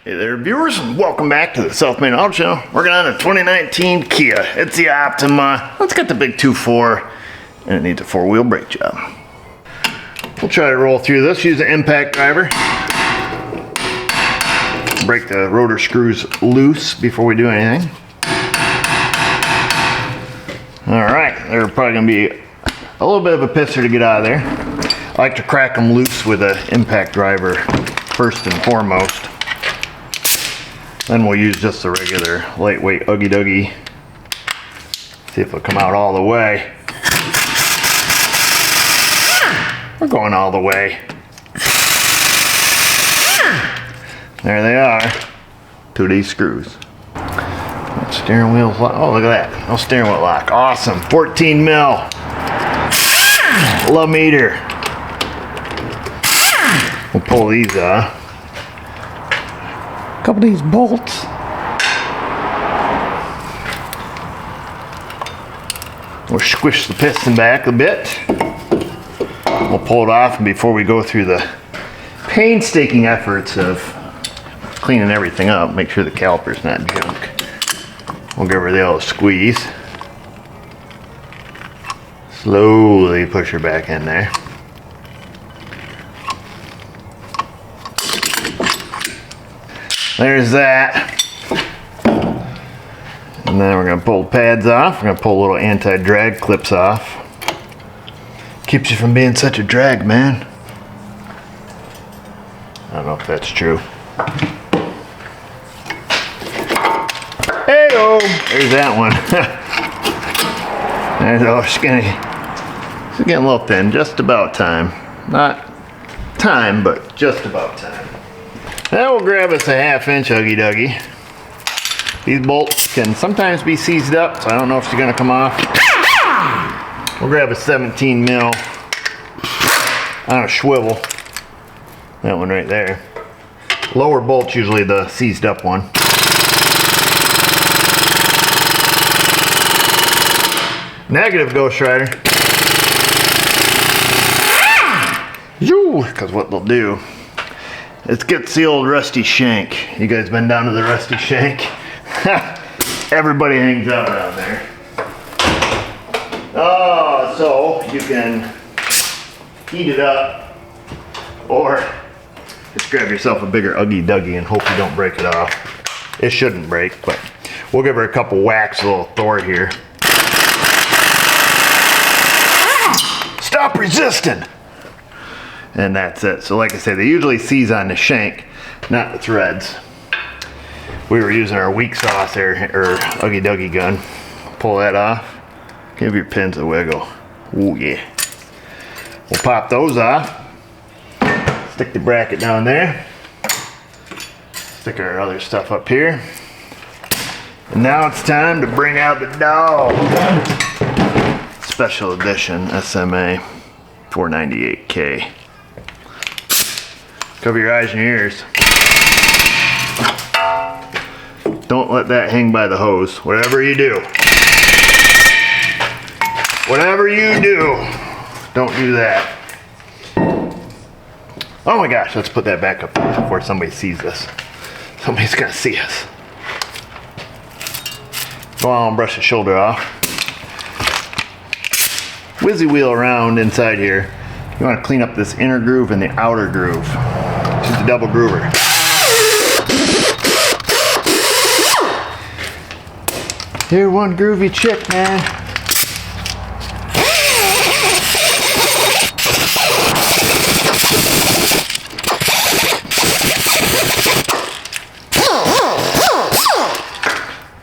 Hey there viewers, and welcome back to the South Main Auto Channel. Working on a 2019 Kia. It's the Optima. It's got the big 2.4 and it needs a 4-wheel brake job. We'll try to roll through this. Use an impact driver. Break the rotor screws loose before we do anything. Alright, they're probably going to be a little bit of a pisser to get out of there. I like to crack them loose with an impact driver first and foremost. Then we'll use just the regular lightweight Oogie Doogie. See if it'll come out all the way. We're going all the way. There they are. 2 of these screws. Steering wheel lock. Oh, look at that. No steering wheel lock. Awesome. 14 mil. Love meter. We'll pull these off. A couple of these bolts. We'll squish the piston back a bit. We'll pull it off, and before we go through the painstaking efforts of cleaning everything up, make sure the caliper's not junk. We'll give her the old squeeze. Slowly push her back in there. There's that. And then we're going to pull the pads off. We're going to pull little anti-drag clips off. Keeps you from being such a drag, man. I don't know if that's true. Hey-oh! There's that one. There's our skinny. It's getting a little thin. Just about time. Not time, but just about time. Now we'll grab us a 1/2-inch Oogie Doogie. These bolts can sometimes be seized up, so I don't know if she's going to come off. We'll grab a 17 mil on a swivel. That one right there. Lower bolt's usually the seized up one. Negative, Ghost Rider. Because what they'll do is get the old rusty shank. You guys been down to the rusty shank? Everybody hangs out around there. Oh, so you can heat it up, or just grab yourself a bigger Oogie Doogie and hope you don't break it off. It shouldn't break, but we'll give her a couple whacks, a little Thor here. Stop resisting! And that's it. So like I said, they usually seize on the shank, not the threads. We were using our weak sauce or Oogie Doogie gun. Pull that off. Give your pins a wiggle. Ooh yeah. We'll pop those off. Stick the bracket down there. Stick our other stuff up here. And now it's time to bring out the dog. Special edition SMA 498K. Cover your eyes and your ears. Don't let that hang by the hose. Whatever you do. Whatever you do, don't do that. Oh my gosh, let's put that back up there before somebody sees this. Somebody's gonna see us. Go on and brush the shoulder off. Whizzy wheel around inside here. You want to clean up this inner groove and the outer groove. She's a double groover. You're one groovy chick, man.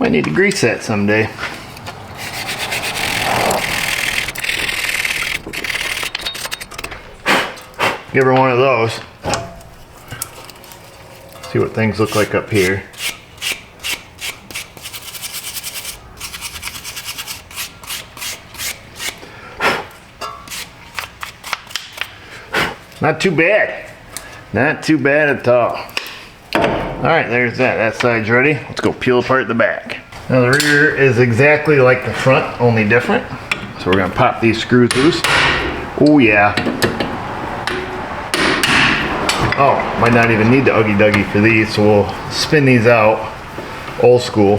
Might need to grease that someday. Give her one of those. See what things look like up here. Not too bad. Not too bad at all. Alright, there's that. That side's ready. Let's go peel apart the back. Now the rear is exactly like the front, only different. So we're going to pop these screws loose. Oh yeah. Oh, might not even need the Oogie Doogie for these, so we'll spin these out. Old school.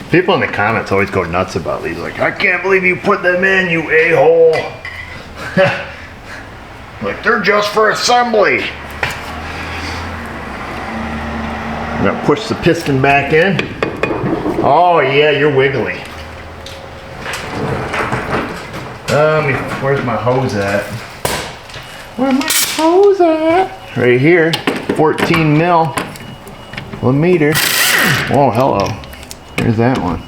People in the comments always go nuts about these. Like, I can't believe you put them in, you a-hole. Like, they're just for assembly. I'm gonna push the piston back in. Oh yeah, you're wiggly. Where's my hose at? Where's my hose at? Right here, 14 millimeter. Oh, hello. Here's that one.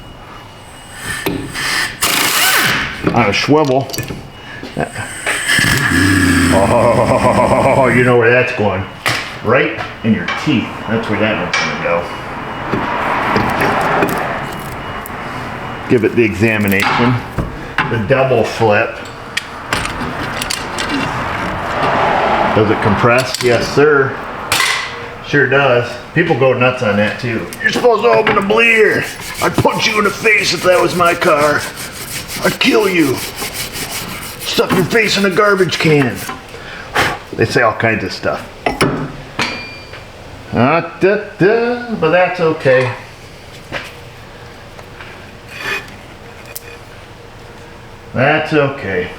On a swivel. Oh, you know where that's going. Right in your teeth. That's where that one's gonna go. Give it the examination. The double flip. Does it compress? Yes, sir. Sure does. People go nuts on that too. You're supposed to open the bleeder. I'd punch you in the face if that was my car. I'd kill you. Stuff your face in a garbage can. They say all kinds of stuff. But that's okay. That's okay.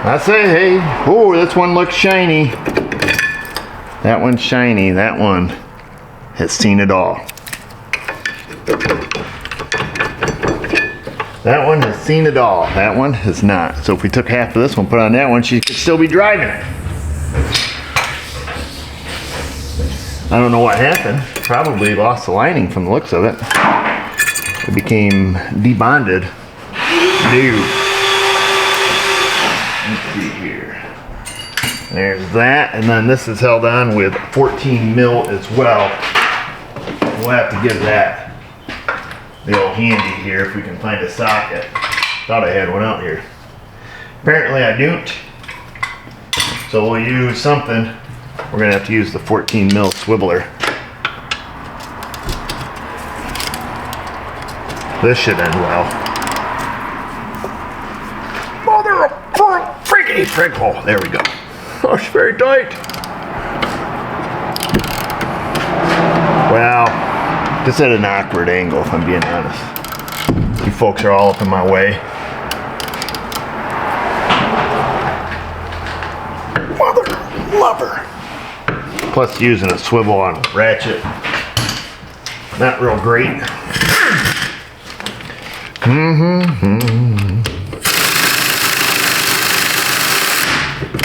I say, hey, oh, this one looks shiny. That one's shiny. That one has seen it all. That one has seen it all. That one has not. So if we took half of this one, put on that one, she could still be driving it. I don't know what happened. Probably lost the lining from the looks of it. It became debonded. New. Let's see here. There's that, and then this is held on with 14 mil as well. We'll have to give that the old handy here if we can find a socket. Thought I had one out here. Apparently I don't. So we'll use something. We're gonna have to use the 14 mil swiveler. This should end well. Mother of freaky frick hole. There we go. Oh, it's very tight. Well, just at an awkward angle, if I'm being honest. You folks are all up in my way. Mother lover. Plus using a swivel on a ratchet. Not real great.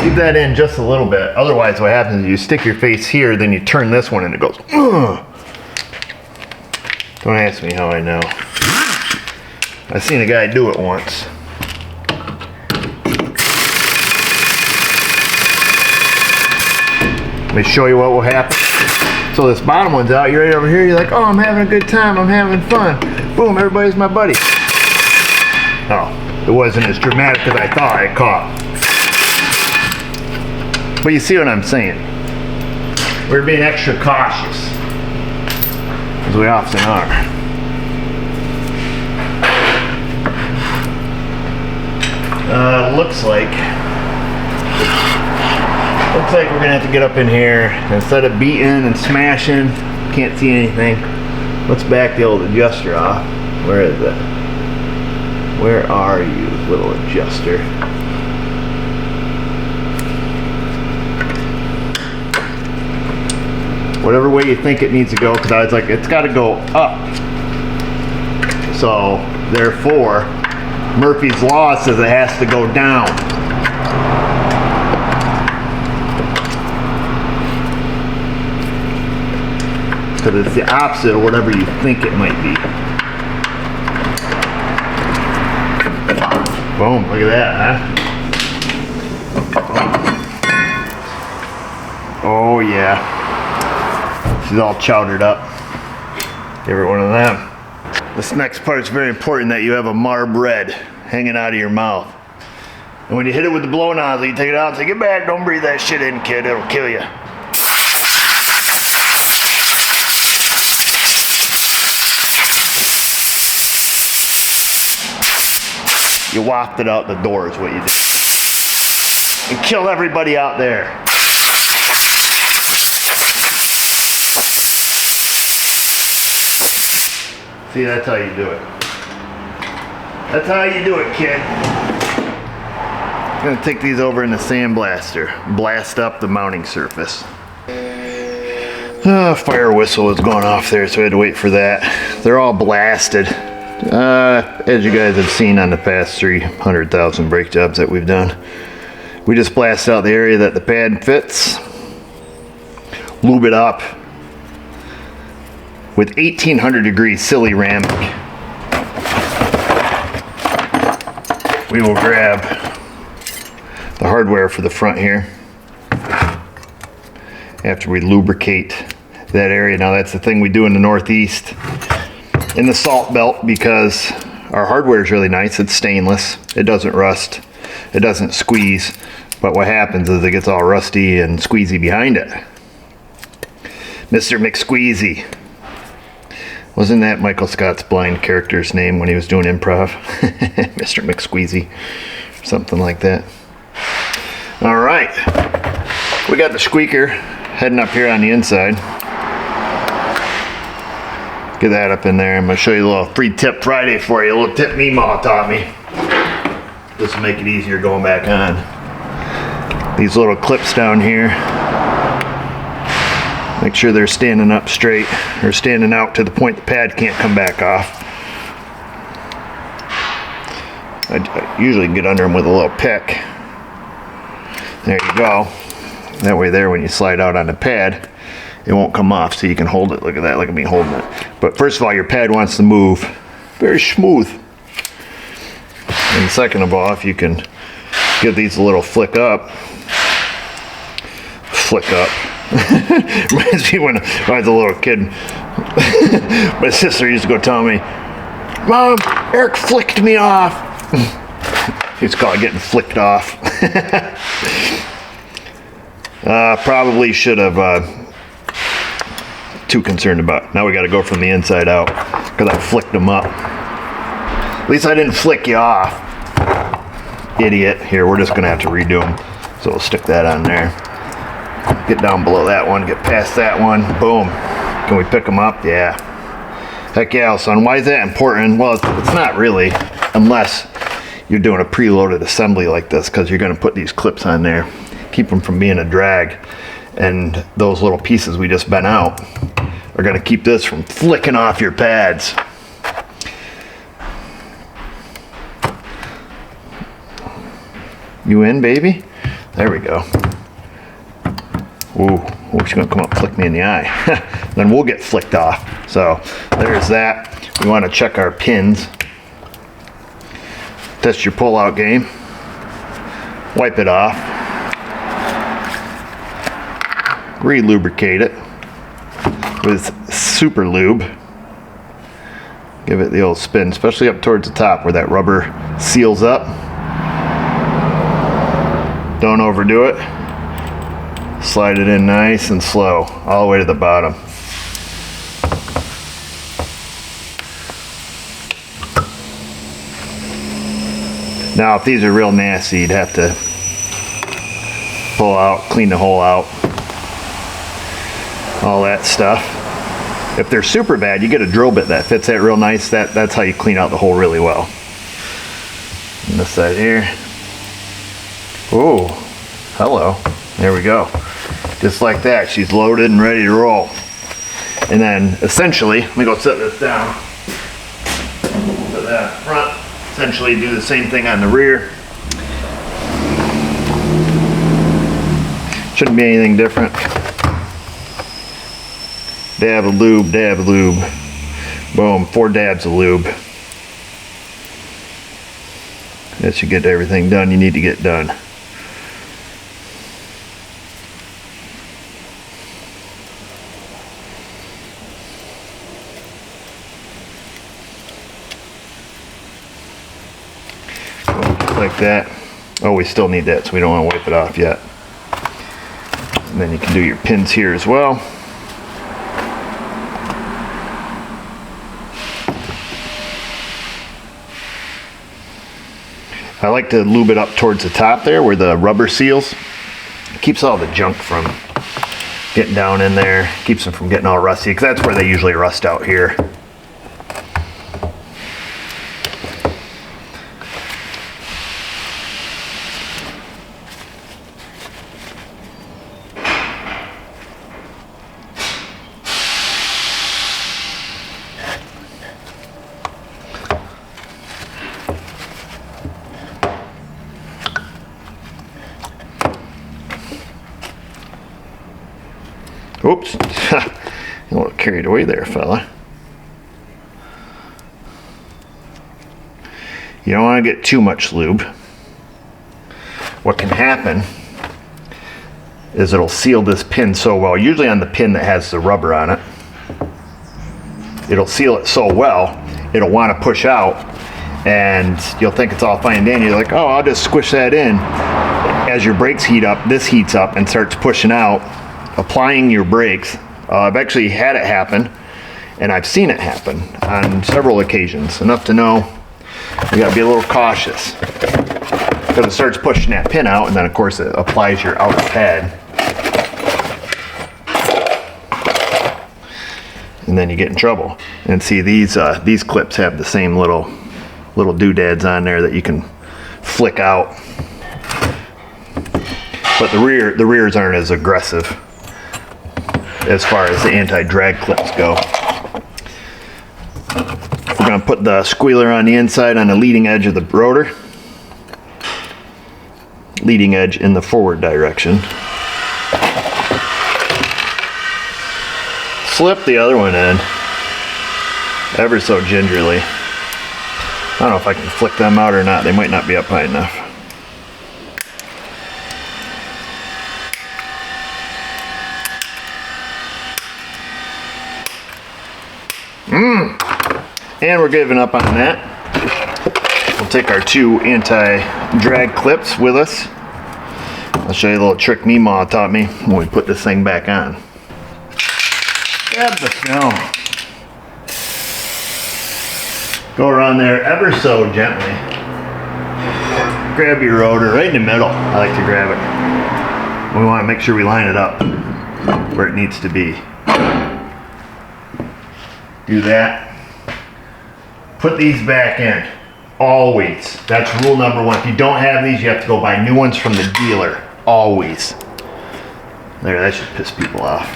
Leave that in just a little bit. Otherwise, what happens is you stick your face here, then you turn this one and it goes, ugh. Don't ask me how I know. I've seen a guy do it once. Let me show you what will happen. So this bottom one's out, you're right over here, you're like, oh, I'm having a good time, I'm having fun. Boom, everybody's my buddy. Oh, it wasn't as dramatic as I thought I caught. But you see what I'm saying. We're being extra cautious, as we often are. Looks like we're gonna have to get up in here. Instead of beating and smashing, can't see anything. Let's back the old adjuster off. Where is it? Where are you, little adjuster? Whatever way you think it needs to go, because I was like, it's got to go up. So, therefore, Murphy's Law says it has to go down. Because it's the opposite of whatever you think it might be. Boom, look at that, huh? Oh yeah. She's all chowdered up. Give her one of them. This next part is very important, that you have a marb red hanging out of your mouth. And when you hit it with the blow nozzle, you take it out and say, get back, don't breathe that shit in, kid, it'll kill you. You wafted out the door is what you did. and kill everybody out there. See, that's how you do it. That's how you do it, kid. I'm gonna take these over in the sandblaster, blast up the mounting surface. Fire whistle is going off there, so I had to wait for that. They're all blasted. As you guys have seen on the past 300,000 brake jobs that we've done. We just blast out the area that the pad fits, lube it up with 1800 degree silly ceramic. We will grab the hardware for the front here after we lubricate that area. Now that's the thing we do in the Northeast in the salt belt, because our hardware is really nice. It's stainless, it doesn't rust, it doesn't squeeze, but what happens is it gets all rusty and squeezy behind it. Mr. McSqueezy. Wasn't that Michael Scott's blind character's name when he was doing improv? Mr. McSqueezy, something like that. All right, we got the squeaker heading up here on the inside. Get that up in there. I'm gonna show you a little free tip Friday for you. A little tip me Ma taught me. This will make it easier going back on. These little clips down here, make sure they're standing up straight or standing out to the point the pad can't come back off. I usually get under them with a little pick. There you go. That way there, when you slide out on the pad, it won't come off, so you can hold it. Look at that, look at me holding it. But first of all, your pad wants to move very smooth. And second of all, if you can give these a little flick up. Reminds me when I was a little kid. My sister used to go tell me, "Mom, Eric flicked me off." It's called getting flicked off. Probably should have too concerned about. Now we got to go from the inside out because I flicked them up. At least I didn't flick you off, idiot. Here, we're just gonna have to redo them. So we'll stick that on there. Get down below that one, get past that one, boom. Can we pick them up? Yeah. Heck yeah, son. Why is that important? Well, it's not really, unless you're doing a preloaded assembly like this, because you're gonna put these clips on there, keep them from being a drag. And those little pieces we just bent out are gonna keep this from flicking off your pads. You in, baby? There we go. Ooh, she's gonna come up and flick me in the eye. Then we'll get flicked off. So there's that. We wanna check our pins. Test your pull-out game. Wipe it off. Re-lubricate it with super lube. Give it the old spin, especially up towards the top where that rubber seals up. Don't overdo it. Slide it in nice and slow, all the way to the bottom. Now, if these are real nasty, you'd have to pull out, clean the hole out, all that stuff. If they're super bad, you get a drill bit that fits that real nice. That's how you clean out the hole really well. And this side here. Oh, hello. There we go. Just like that, she's loaded and ready to roll. And then essentially, let me go set this down. Put that up front. Essentially do the same thing on the rear. Shouldn't be anything different. Dab of lube, dab of lube. Boom, 4 dabs of lube. That you get everything done you need to get done. Like that. Oh, we still need that, so we don't want to wipe it off yet. And then you can do your pins here as well. I like to lube it up towards the top there where the rubber seals. It keeps all the junk from getting down in there. Keeps them from getting all rusty, because that's where they usually rust out here. Oops, a little carried away there, fella. You don't want to get too much lube. What can happen is it'll seal this pin so well, usually on the pin that has the rubber on it. It'll seal it so well, it'll want to push out, and you'll think it's all fine and dandy. You're like, oh, I'll just squish that in. As your brakes heat up, this heats up and starts pushing out, applying your brakes. I've actually had it happen, and I've seen it happen on several occasions, enough to know you gotta be a little cautious, because it starts pushing that pin out, and then of course it applies your outer pad, and then you get in trouble. And see, these clips have the same little doodads on there that you can flick out, but the rears aren't as aggressive as far as the anti-drag clips go. We're going to put the squealer on the inside on the leading edge of the rotor. Leading edge in the forward direction. Slip the other one in ever so gingerly. I don't know if I can flick them out or not. They might not be up high enough. And we're giving up on that. We'll take our 2 anti-drag clips with us. I'll show you a little trick Meemaw taught me when we put this thing back on. Grab the film. Go around there ever so gently. Grab your rotor right in the middle. I like to grab it. We want to make sure we line it up where it needs to be. Do that. Put these back in, always. That's rule number 1. If you don't have these, you have to go buy new ones from the dealer, always. There, that should piss people off.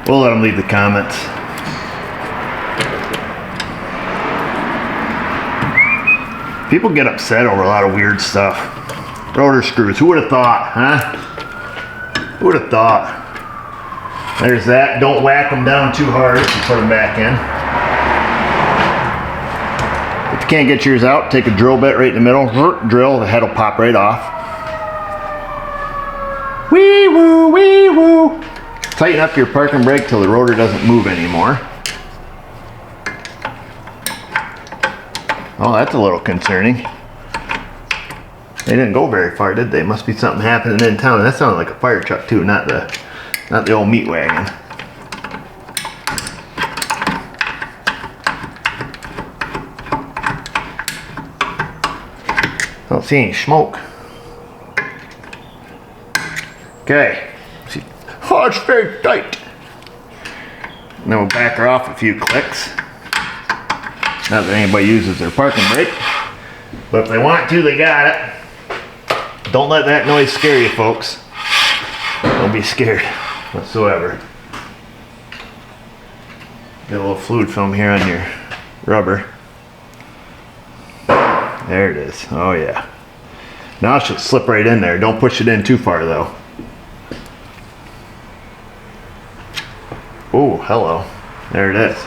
We'll let them leave the comments. People get upset over a lot of weird stuff. Rotor screws, who would have thought, huh? Who would have thought? There's that. Don't whack them down too hard if you put them back in. If you can't get yours out, take a drill bit right in the middle. Drill, the head will pop right off. Wee woo, wee woo. Tighten up your parking brake till the rotor doesn't move anymore. Oh, that's a little concerning. They didn't go very far, did they? Must be something happening in town. That sounded like a fire truck too, not the old meat wagon. Don't see any smoke. Okay. See. Oh, it's very tight. And then we'll back her off a few clicks. Not that anybody uses their parking brake, but if they want to, they got it. Don't let that noise scare you, folks. Don't be scared whatsoever. Get a little fluid film here on your rubber. There it is. Oh yeah. Now it should slip right in there. Don't push it in too far though. Oh, hello. There it is.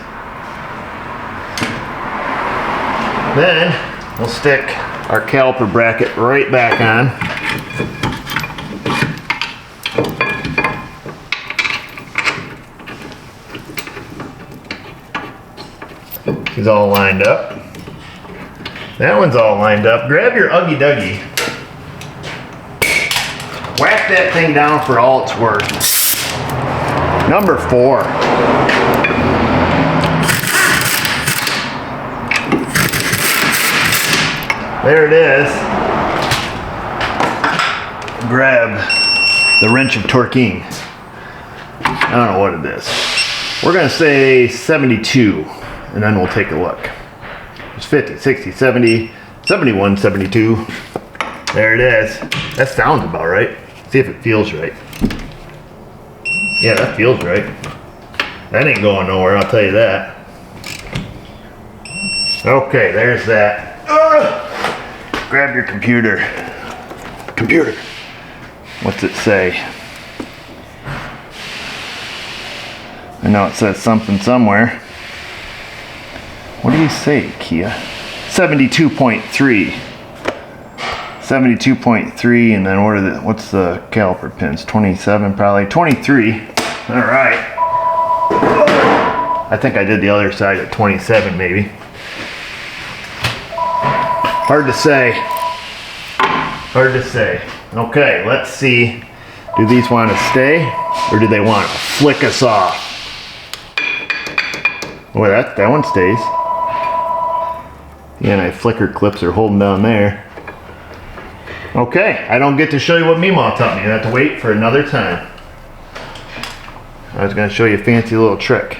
Then we'll stick our caliper bracket right back on. He's all lined up. That one's all lined up. Grab your Uggy Duggy. Whack that thing down for all it's worth. Number 4. There it is. Grab the wrench of torquing. I don't know what it is. We're gonna say 72, and then we'll take a look. It's 50, 60, 70, 71, 72. There it is. That sounds about right. See if it feels right. Yeah, that feels right. That ain't going nowhere, I'll tell you that. Okay, there's that. Grab your computer. Computer. What's it say? I know it says something somewhere. What do you say, Kia? 72.3. 72.3, and then what's the caliper pins? 27 probably. 23. All right. I think I did the other side at 27 maybe. Hard to say. Hard to say. Okay, let's see. Do these want to stay, or do they want to flick us off? Well, that one stays. The anti-flicker clips are holding down there. Okay, I don't get to show you what Meemaw taught me. I have to wait for another time. I was going to show you a fancy little trick.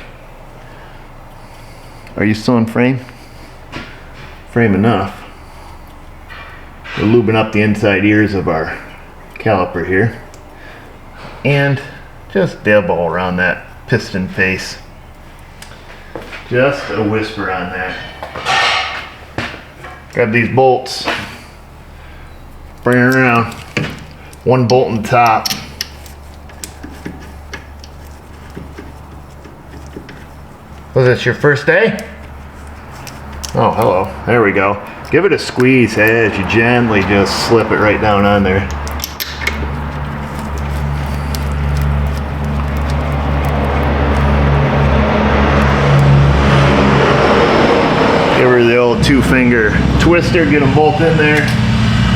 Are you still in frame? Frame enough. We're lubing up the inside ears of our caliper here. And just dab all around that piston face. Just a whisper on that. Grab these bolts. Bring it around. One bolt on the top. Was this your first day? Oh, hello. There we go. Give it a squeeze as you gently just slip it right down on there. Give her the old 2-finger twister, get them both in there.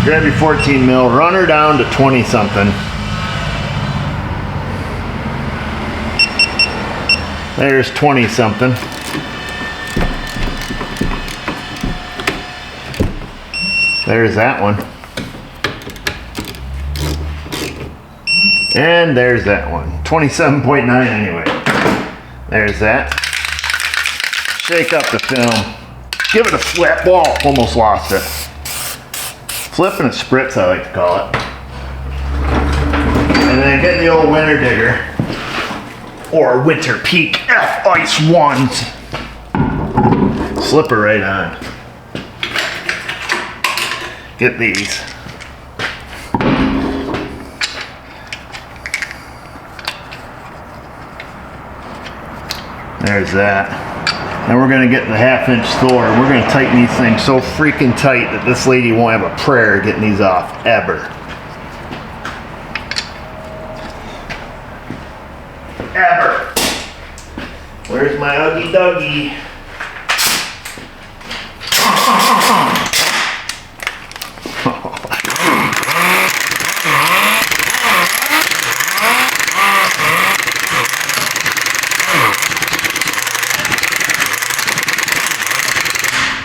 Grab your 14 mil, run her down to 20 something. There's 20 something. There's that one. And there's that one. 27.9 anyway. There's that. Shake up the film. Give it a flip. Whoa, almost lost it. Flip and a spritz, I like to call it. And then get the old winter digger. Or winter peak F ice ones. Slip her right on. Get these. There's that. Now we're going to get the 1/2-inch Thor. We're going to tighten these things so freaking tight that this lady won't have a prayer getting these off ever. Ever. Where's my Uggy Duggy?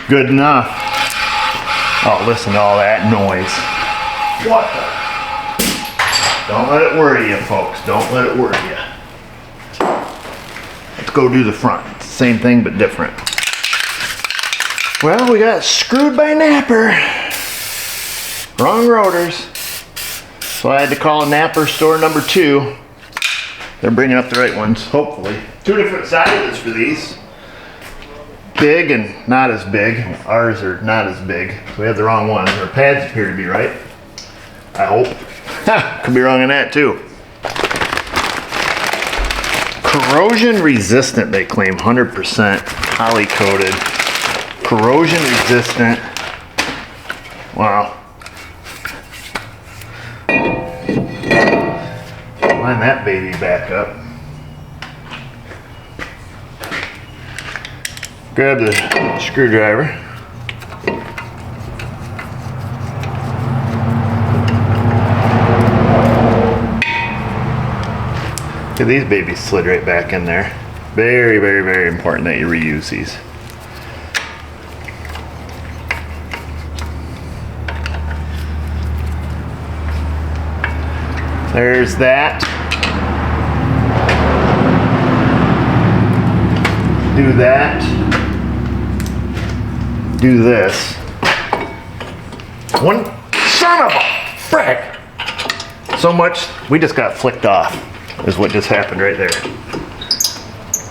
Good enough. Oh, listen to all that noise. What the? Don't let it worry you, folks. Don't let it worry you. Let's go do the front. It's the same thing, but different. Well, we got screwed by Napper. Wrong rotors. So I had to call Napper store number 2. They're bringing up the right ones, hopefully. 2 different sizes for these. Big and not as big. Ours are not as big. So we have the wrong ones. Our pads appear to be right. I hope. Ha! Could be wrong on that too. Corrosion resistant, they claim. 100% poly coated. Corrosion resistant. Wow. Line that baby back up. Grab the screwdriver. Okay, these babies slid right back in there. Very, very, very important that you reuse these. There's that. Do that. Do this. One son of a frick! So much, we just got flicked off, is what just happened right there.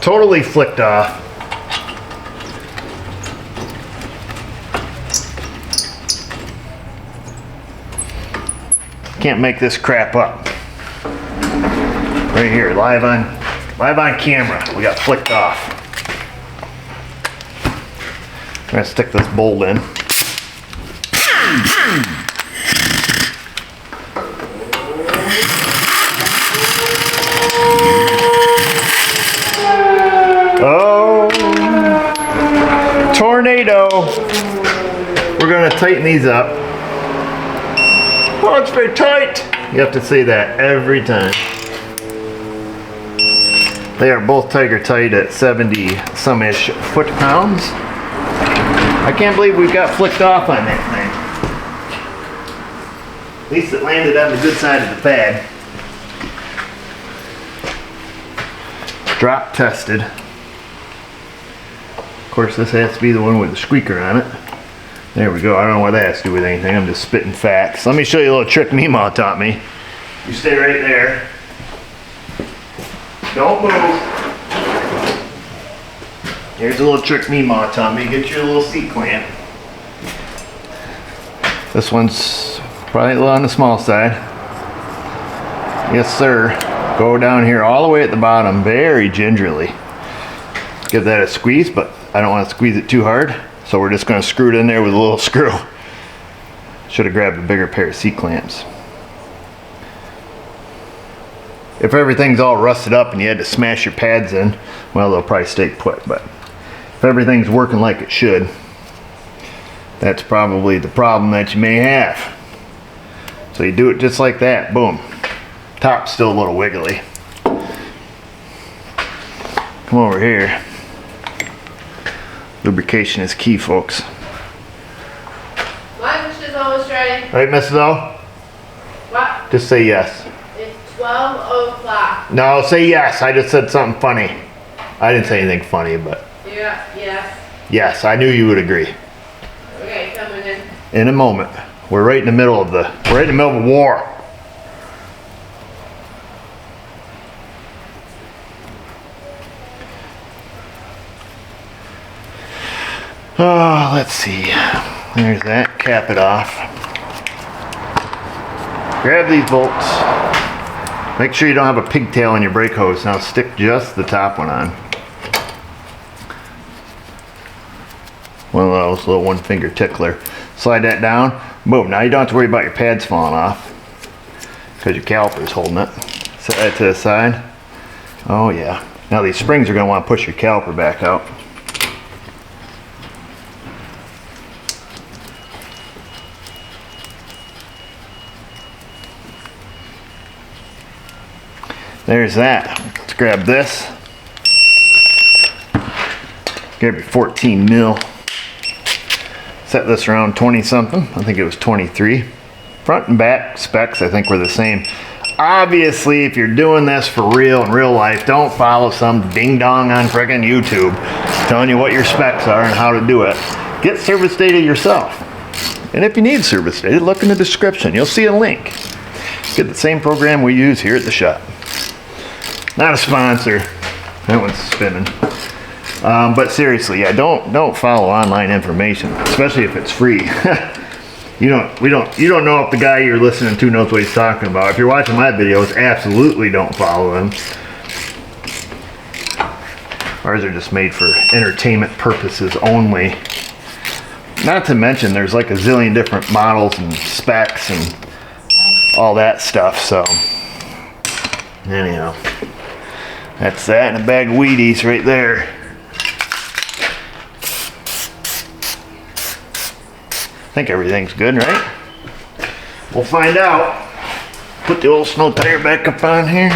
Totally flicked off. Can't make this crap up. Right here, live on camera, we got flicked off. I'm gonna stick this bolt in. Oh, tornado. We're gonna tighten these up. Oh, it's very tight. You have to say that every time. They are both Tiger tight at 70 some-ish foot-pounds. I can't believe we got flicked off on that thing. At least it landed on the good side of the pad. Drop tested. Of course, this has to be the one with the squeaker on it. There we go. I don't know what that has to do with anything. I'm just spitting facts. Let me show you a little trick Meemaw taught me. You stay right there. Don't move. Here's a little trick Meemaw taught me. Get your little seat clamp. This one's probably a little on the small side. Yes, sir. Go down here all the way at the bottom, very gingerly. Give that a squeeze, but I don't want to squeeze it too hard. So we're just going to screw it in there with a little screw. Should have grabbed a bigger pair of seat clamps. If everything's all rusted up and you had to smash your pads in, well, they'll probably stay put. But if everything's working like it should, that's probably the problem that you may have. So you do it just like that. Boom. Top's still a little wiggly. Come over here. Lubrication is key, folks. Lunch is almost ready. Right, Mrs. O? What? Just say yes. It's 12 o'clock. No, say yes. I just said something funny. I didn't say anything funny, but Yeah, yes. yes, I knew you would agree. Okay, coming in. In a moment. We're right in the middle of a war. Oh, let's see. There's that. Cap it off. Grab these bolts. Make sure you don't have a pigtail in your brake hose. Now stick just the top one on. One of those little one finger tickler. Slide that down. Boom. Now you don't have to worry about your pads falling off because your caliper is holding it. Set that to the side. Oh yeah. Now these springs are going to want to push your caliper back out. There's that. Let's grab this. Grab your 14 mil. Set this around 20 something. I think it was 23. Front and back specs I think were the same. Obviously, if you're doing this for real in real life, don't follow some ding dong on frickin' YouTube telling you what your specs are and how to do it. Get service data yourself. And if you need service data, look in the description. You'll see a link. Get the same program we use here at the shop. Not a sponsor. That one's spinning. But seriously, yeah, don't follow online information, especially if it's free. You don't know if the guy you're listening to knows what he's talking about. If you're watching my videos, absolutely don't follow him. Ours are just made for entertainment purposes only. Not to mention there's like a zillion different models and specs and all that stuff, so anyhow. That's that and a bag of Wheaties right there. I think everything's good, right? We'll find out. Put the old snow tire back up on here.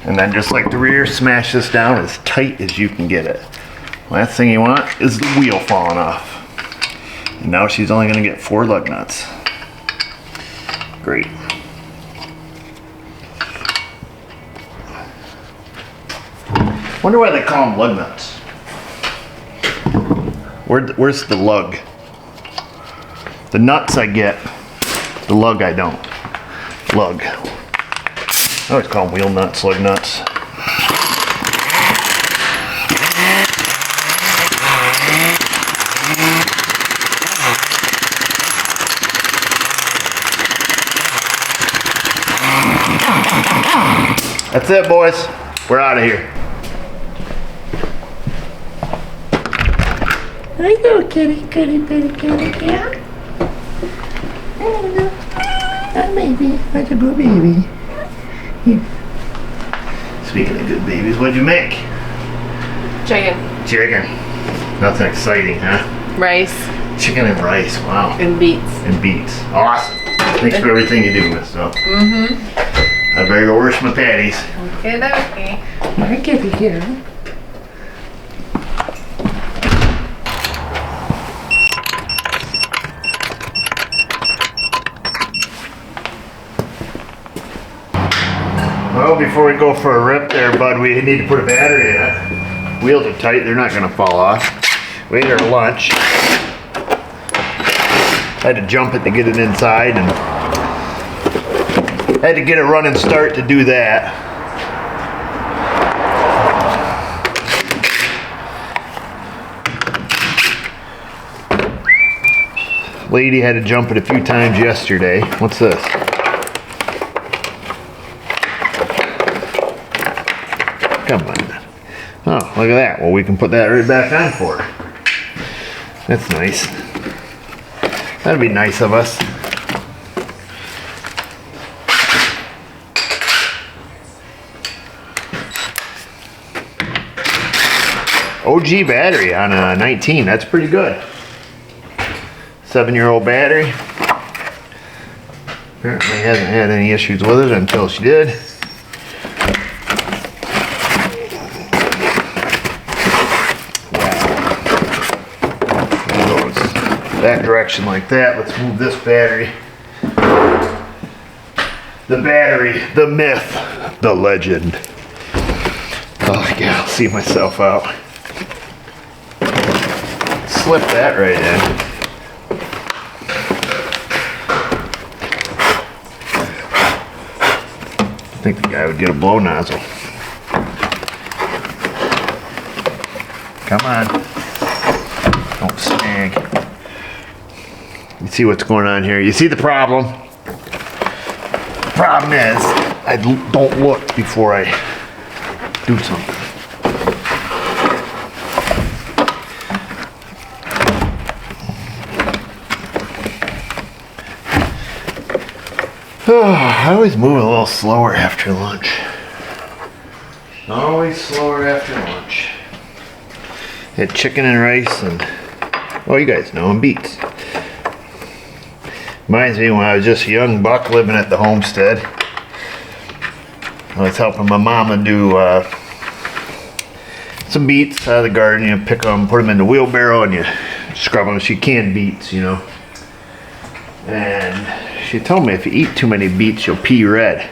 And then just like the rear, smash this down as tight as you can get it. Last thing you want is the wheel falling off. And now she's only gonna get 4 lug nuts. Great. Wonder why they call them lug nuts. Where's the lug? The nuts I get, the lug I don't. Lug. I always call them wheel nuts, lug nuts. That's it, boys. We're out of here. Hi there, kitty, kitty, kitty, kitty, cat. Hello. Oh, baby. What's a good baby? Here. Speaking of good babies, what'd you make? Chicken. Chicken. Nothing exciting, huh? Rice. Chicken and rice, wow. And beets. And beets. Awesome. Thanks for everything you do, Miss So. I better go wash my patties. Okay, okay. My kitty here. Well, before we go for a rip there, bud, we need to put a battery in it. Wheels are tight, they're not gonna fall off. We ate our lunch. Had to jump it to get it inside and had to get a running start to do that. Lady had to jump it a few times yesterday. What's this? Come on. Oh, look at that. Well, we can put that right back on for her. That's nice. That'd be nice of us. OG battery on a 19. That's pretty good. 7-year-old battery. Apparently hasn't had any issues with it until she did. Wow. Goes that direction like that. Let's move this battery. The battery, the myth, the legend. Oh yeah, I'll see myself out. Slip that right in. I think the guy would get a blow nozzle. Come on. Don't snag. You see what's going on here? You see the problem? The problem is, I don't look before I do something. I always move a little slower after lunch. Always slower after lunch. Had chicken and rice and, well, you guys know, and beets. Reminds me when I was just a young buck living at the homestead. I was helping my mama do some beets out of the garden. You pick them, put them in the wheelbarrow, and you scrub them. She canned beets, you know. And she told me if you eat too many beets, you'll pee red.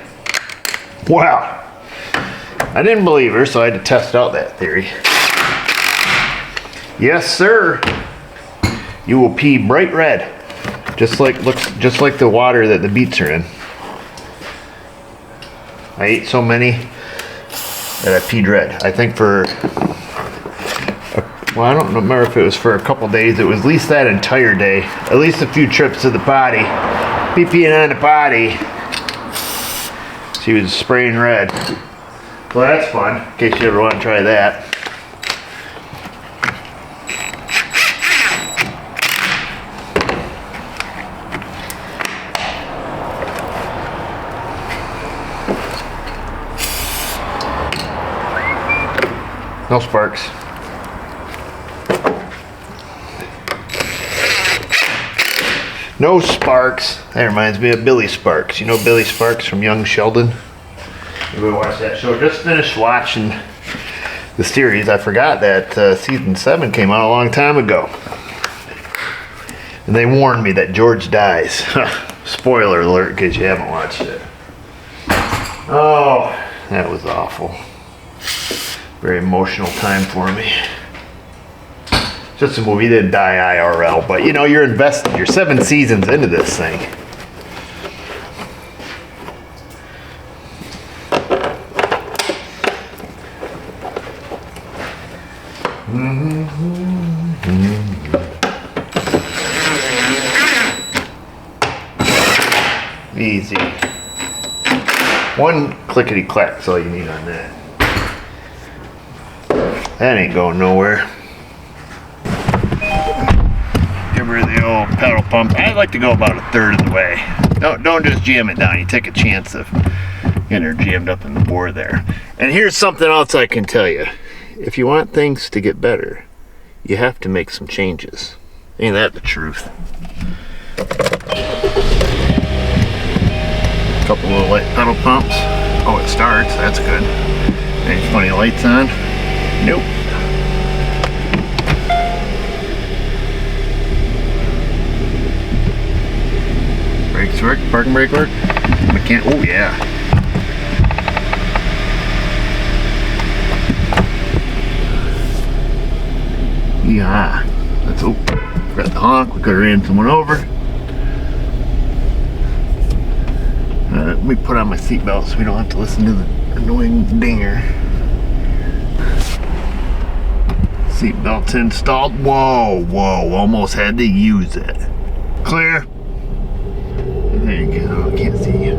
Wow. I didn't believe her, so I had to test out that theory. Yes, sir. You will pee bright red. Just like the water that the beets are in. I ate so many that I peed red. I think for, well, I don't remember if it was for a couple days. It was at least that entire day. At least a few trips to the potty. Peeing on the potty. She was spraying red. Well, that's fun, in case you ever want to try that. No sparks. No sparks. That reminds me of Billy Sparks. You know Billy Sparks from Young Sheldon? We watched that show. Just finished watching the series. I forgot that season 7 came out a long time ago. And they warned me that George dies. Spoiler alert in case you haven't watched it. Oh, that was awful. Very emotional time for me. Just a movie, didn't die IRL, but you know, you're invested. You're 7 seasons into this thing. Easy. One clickety clack's all you need on that. That ain't going nowhere. Give her the old pedal pump. I like to go about 1/3 of the way. Don't just jam it down. You take a chance of getting her jammed up in the bore there. And here's something else I can tell you. If you want things to get better, you have to make some changes. Ain't that the truth? Couple little light pedal pumps. Oh, it starts. That's good. Any funny lights on? Nope. Brakes work? Parking brake work? Oh yeah. Yeah. Let's got the honk. We could have ran someone over. Let me put on my seatbelt so we don't have to listen to the annoying dinger. Seatbelt's installed. Whoa, almost had to use it. Clear. There you go. I can't see you.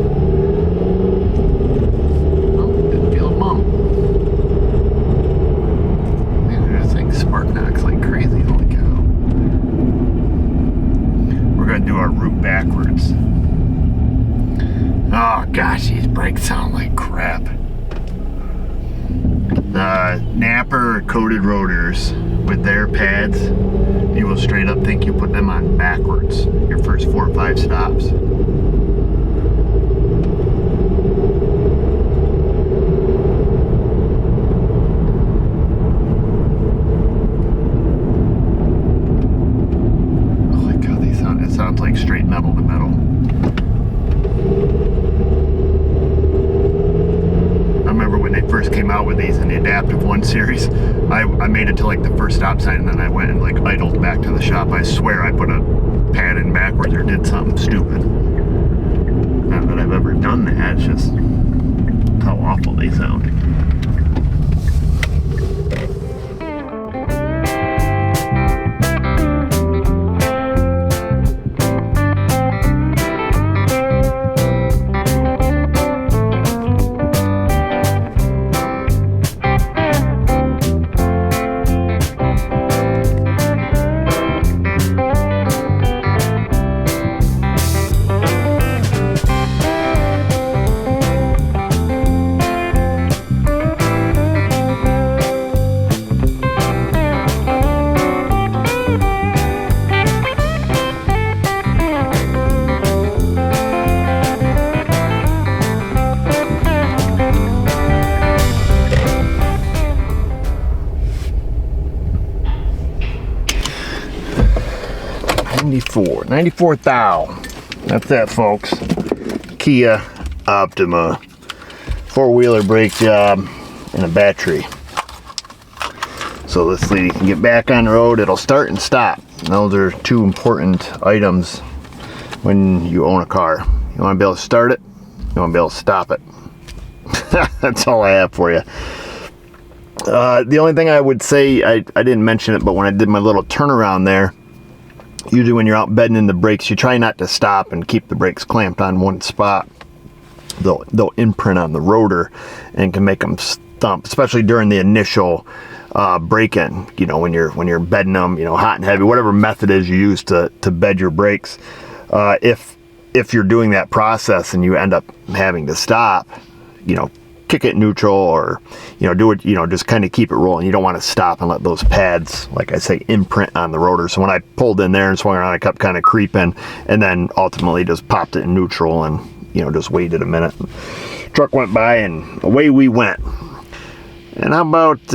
Oh, didn't feel a bump. Man, this thing spark knocks like crazy. Holy cow. We're going to do our route backwards. Oh gosh, these brakes sound like crap. Napper coated rotors with their pads, you will straight up think you put them on backwards your first 4 or 5 stops. Holy cow, it sounds like straight metal to metal. First came out with these in the Adaptive 1 series, I made it to like the first stop sign and then I went and like idled back to the shop. I swear I put a pad in backwards or did something stupid. Not that I've ever done that, it's just how awful they sound. $94,000. That's that, folks. Kia Optima 4-wheeler brake job and a battery. So this lady can get back on the road. It'll start and stop. And those are 2 important items when you own a car. You want to be able to start it. You want to be able to stop it. That's all I have for you. The only thing I would say, I didn't mention it, but when I did my little turnaround there, usually when you're out bedding in the brakes, you try not to stop and keep the brakes clamped on one spot. They'll imprint on the rotor and can make them stump, especially during the initial break-in. You know, when you're bedding them, you know, hot and heavy, whatever method is you use to bed your brakes. If you're doing that process and you end up having to stop, you know, kick it neutral or, you know, do it, you know, just kind of keep it rolling. You don't want to stop and let those pads, like I say, imprint on the rotor. So when I pulled in there and swung around, I kept kind of creeping and then ultimately just popped it in neutral and, you know, just waited a minute. Truck went by and away we went. And how about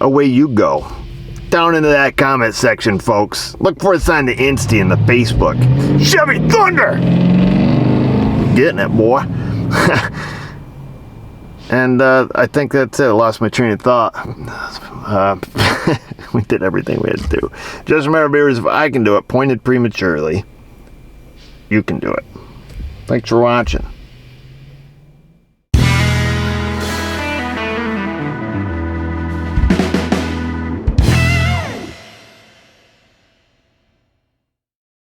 away you go? Down into that comment section, folks. Look for us on the Insta and the Facebook. Chevy Thunder! Getting it, boy. And I think that's it. I lost my train of thought. We did everything we had to do. Just remember, viewers, if I can do it, pointed prematurely, you can do it. Thanks for watching.